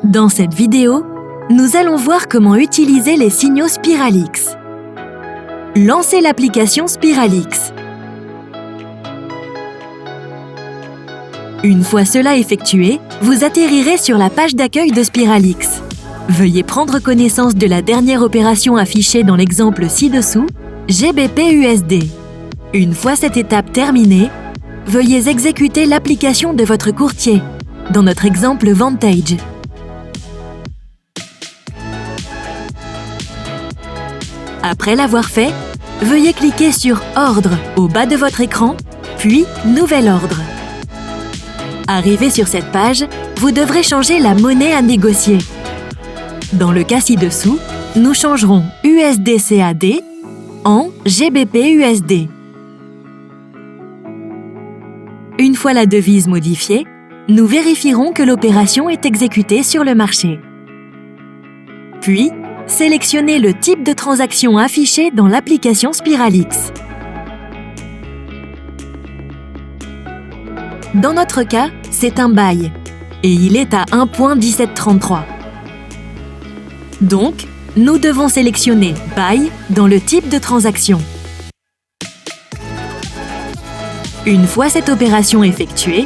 Dans cette vidéo, nous allons voir comment utiliser les signaux Spiralix. Lancez l'application Spiralix. Une fois cela effectué, vous atterrirez sur la page d'accueil de Spiralix. Veuillez prendre connaissance de la dernière opération affichée dans l'exemple ci-dessous, GBP-USD. Une fois cette étape terminée, veuillez exécuter l'application de votre courtier, dans notre exemple Vantage. Après l'avoir fait, veuillez cliquer sur « Ordre » au bas de votre écran, puis « Nouvel ordre ». Arrivé sur cette page, vous devrez changer la monnaie à négocier. Dans le cas ci-dessous, nous changerons USD-CAD en GBP-USD. Une fois la devise modifiée, nous vérifierons que l'opération est exécutée sur le marché. Puis, sélectionnez le type de transaction affiché dans l'application Spiralix. Dans notre cas, c'est un buy, et il est à 1.1733. Donc, nous devons sélectionner Buy dans le type de transaction. Une fois cette opération effectuée,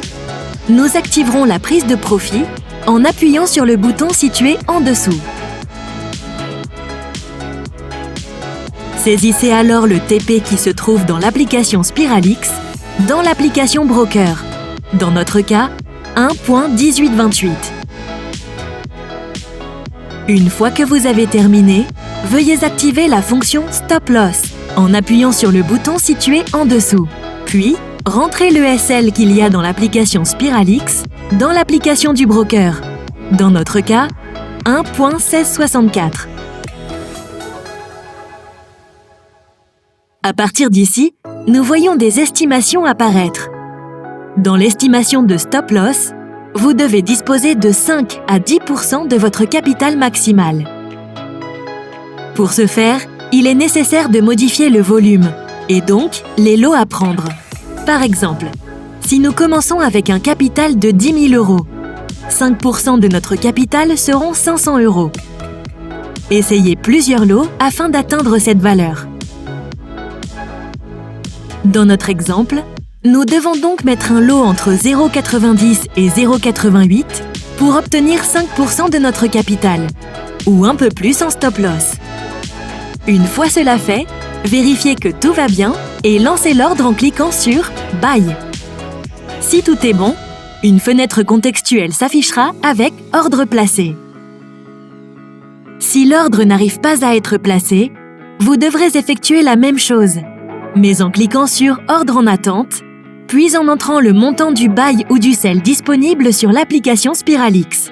nous activerons la prise de profit en appuyant sur le bouton situé en dessous. Saisissez alors le TP qui se trouve dans l'application Spiralix, dans l'application Broker, dans notre cas, 1.1828. Une fois que vous avez terminé, veuillez activer la fonction Stop Loss en appuyant sur le bouton situé en dessous. Puis, rentrez le SL qu'il y a dans l'application Spiralix dans l'application du broker. Dans notre cas, 1.1664. À partir d'ici, nous voyons des estimations apparaître. Dans l'estimation de Stop Loss, vous devez disposer de 5 à 10% de votre capital maximal. Pour ce faire, il est nécessaire de modifier le volume et donc les lots à prendre. Par exemple, si nous commençons avec un capital de 10 000 €, 5% de notre capital seront 500 €. Essayez plusieurs lots afin d'atteindre cette valeur. Dans notre exemple, nous devons donc mettre un lot entre 0,90 et 0,88 pour obtenir 5% de notre capital, ou un peu plus en stop loss. Une fois cela fait, vérifiez que tout va bien et lancez l'ordre en cliquant sur « Buy ». Si tout est bon, une fenêtre contextuelle s'affichera avec « Ordre placé ». Si l'ordre n'arrive pas à être placé, vous devrez effectuer la même chose, mais en cliquant sur « Ordre en attente », puis en entrant le montant du buy ou du sell disponible sur l'application Spiralix.